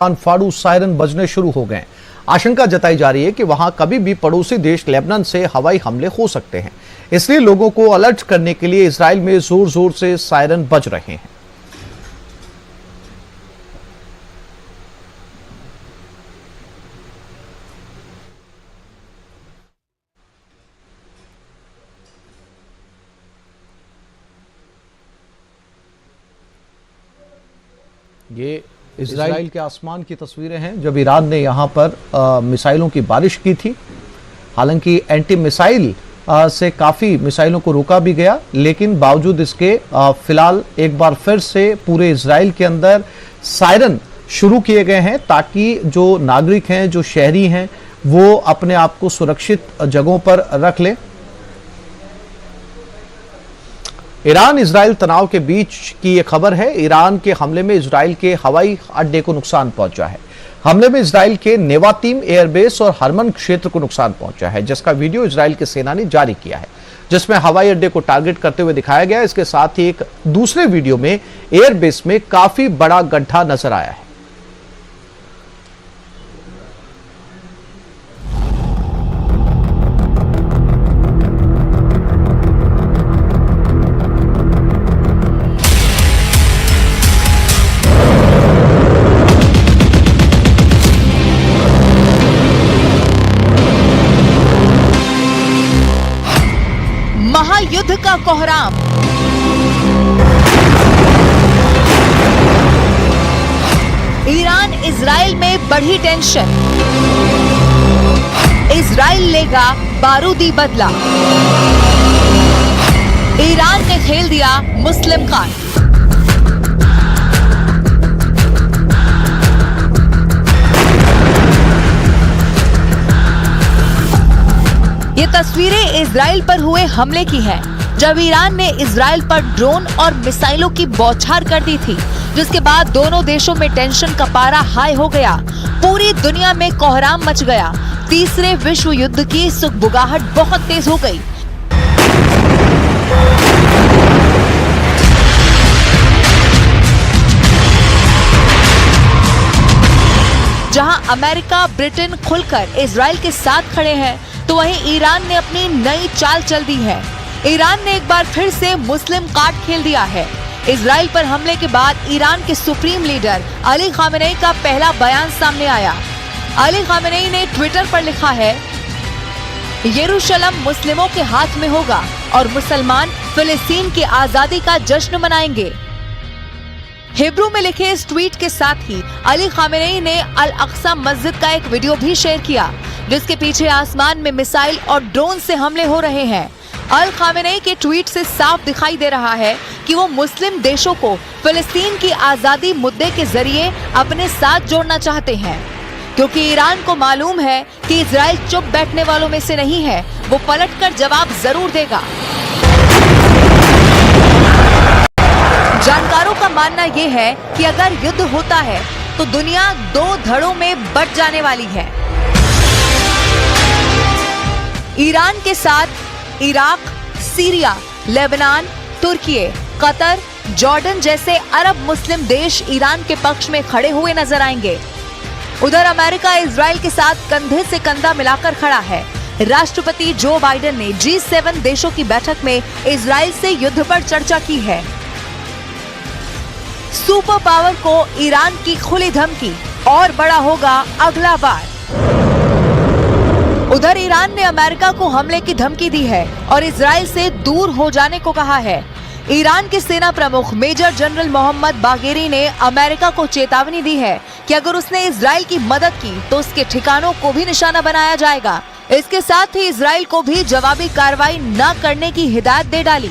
फाड़ू siren बजने शुरू हो गए। आशंका जताई जा रही है कि वहां कभी भी पड़ोसी देश लेबनान से हवाई हमले हो सकते हैं, इसलिए लोगों को अलर्ट करने के लिए इजराइल में जोर जोर से सायरन बज रहे हैं। ये इजराइल के आसमान की तस्वीरें हैं जब ईरान ने यहां पर मिसाइलों की बारिश की थी। हालांकि एंटी मिसाइल से काफी मिसाइलों को रोका भी गया, लेकिन बावजूद इसके फिलहाल एक बार फिर से पूरे इजराइल के अंदर सायरन शुरू किए गए हैं ताकि जो नागरिक हैं, जो शहरी हैं, वो अपने आप को सुरक्षित जगहों पर रख लें। ईरान इजराइल तनाव के बीच की यह खबर है। ईरान के हमले में इजराइल के हवाई अड्डे को नुकसान पहुंचा है। हमले में इजराइल के नेवातीम एयरबेस और हरमन क्षेत्र को नुकसान पहुंचा है, जिसका वीडियो इजराइल की सेना ने जारी किया है, जिसमें हवाई अड्डे को टारगेट करते हुए दिखाया गया है। इसके साथ ही एक दूसरे वीडियो में एयरबेस में काफी बड़ा गड्ढा नजर आया है। महायुद्ध का कोहराम, ईरान इजराइल में बढ़ी टेंशन, इजराइल लेगा बारूदी बदला, ईरान ने खेल दिया मुस्लिम कार्ड। ये तस्वीरें इजराइल पर हुए हमले की हैं, जब ईरान ने इजराइल पर ड्रोन और मिसाइलों की बौछार कर दी थी, जिसके बाद दोनों देशों में टेंशन का पारा हाई हो गया। पूरी दुनिया में कोहराम मच गया। तीसरे विश्व युद्ध की सुगबुगाहट बहुत तेज हो गई। जहां अमेरिका, ब्रिटेन खुलकर इजराइल के साथ खड़े हैं, तो वहीं ईरान ने अपनी नई चाल चल दी है। ईरान ने एक बार फिर से मुस्लिम कार्ड खेल दिया है। इजराइल पर हमले के बाद ईरान के सुप्रीम लीडर अली खामेनेई का पहला बयान सामने आया। अली खामेनेई ने ट्विटर पर लिखा है, यरूशलेम मुस्लिमों के हाथ में होगा और मुसलमान फिलिस्तीन की आजादी का जश्न मनाएंगे। हिब्रू में लिखे इस ट्वीट के साथ ही अली खामेनेई ने अल अक्सा मस्जिद का एक वीडियो भी शेयर किया, जिसके पीछे आसमान में मिसाइल और ड्रोन से हमले हो रहे हैं। अल खामेनेई के ट्वीट से साफ दिखाई दे रहा है कि वो मुस्लिम देशों को फिलिस्तीन की आजादी मुद्दे के जरिए अपने साथ जोड़ना चाहते हैं, क्योंकि ईरान को मालूम है कि इजराइल चुप बैठने वालों में से नहीं है, वो पलटकर जवाब जरूर देगा। जानकारों का मानना ये है कि अगर युद्ध होता है तो दुनिया दो धड़ों में बंट जाने वाली है। ईरान के साथ इराक, सीरिया, लेबनान, तुर्की, कतर, जॉर्डन जैसे अरब मुस्लिम देश ईरान के पक्ष में खड़े हुए नजर आएंगे। उधर अमेरिका इजराइल के साथ कंधे से कंधा मिलाकर खड़ा है। राष्ट्रपति जो बाइडेन ने G7 देशों की बैठक में इजराइल से युद्ध पर चर्चा की है। सुपर पावर को ईरान की खुली धमकी, और बड़ा होगा अगला बार। उधर ईरान ने अमेरिका को हमले की धमकी दी है और इजराइल से दूर हो जाने को कहा है। ईरान के सेना प्रमुख मेजर जनरल मोहम्मद बागेरी ने अमेरिका को चेतावनी दी है कि अगर उसने इजराइल की मदद की तो उसके ठिकानों को भी निशाना बनाया जाएगा। इसके साथ ही इजराइल को भी जवाबी कार्रवाई न करने की हिदायत दे डाली।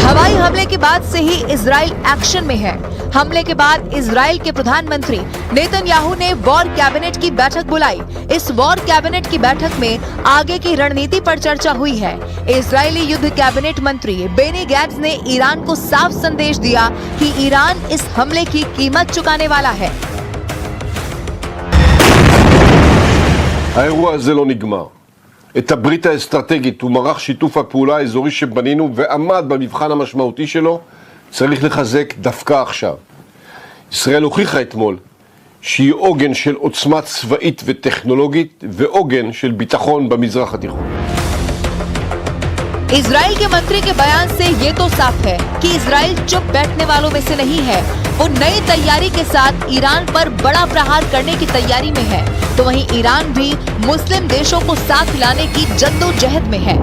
हवाई हमले के बाद से ही इजराइल एक्शन में है। हमले के बाद इजराइल के प्रधानमंत्री नेतन्याहू ने वॉर कैबिनेट की बैठक बुलाई। इस वॉर कैबिनेट की बैठक में आगे की रणनीति पर चर्चा हुई है। इजरायली युद्ध कैबिनेट मंत्री बेनी गैट्स ने ईरान को साफ संदेश दिया कि ईरान इस हमले की कीमत चुकाने वाला है। האירוע הזה לא נגמר. את הברית האסטרטגית ומערך שיתוף הפעולה האזורי שבנינו ועמד במבחן המשמעותי שלו צריך לחזק דווקא עכשיו. ישראל הוכיחה אתמול שהיא עוגן של עוצמה צבאית וטכנולוגית ועוגן של ביטחון במזרח התיכון. इजराइल के मंत्री के बयान से ये तो साफ है कि इजराइल चुप बैठने वालों में से नहीं है। वो नई तैयारी के साथ ईरान पर बड़ा प्रहार करने की तैयारी में है। तो वहीं ईरान भी मुस्लिम देशों को साथ लाने की जद्दोजहद में है।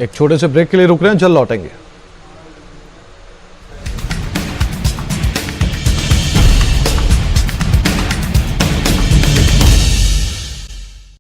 एक छोटे से ब्रेक के लिए रुक रहे हैं, जल्द लौटेंगे।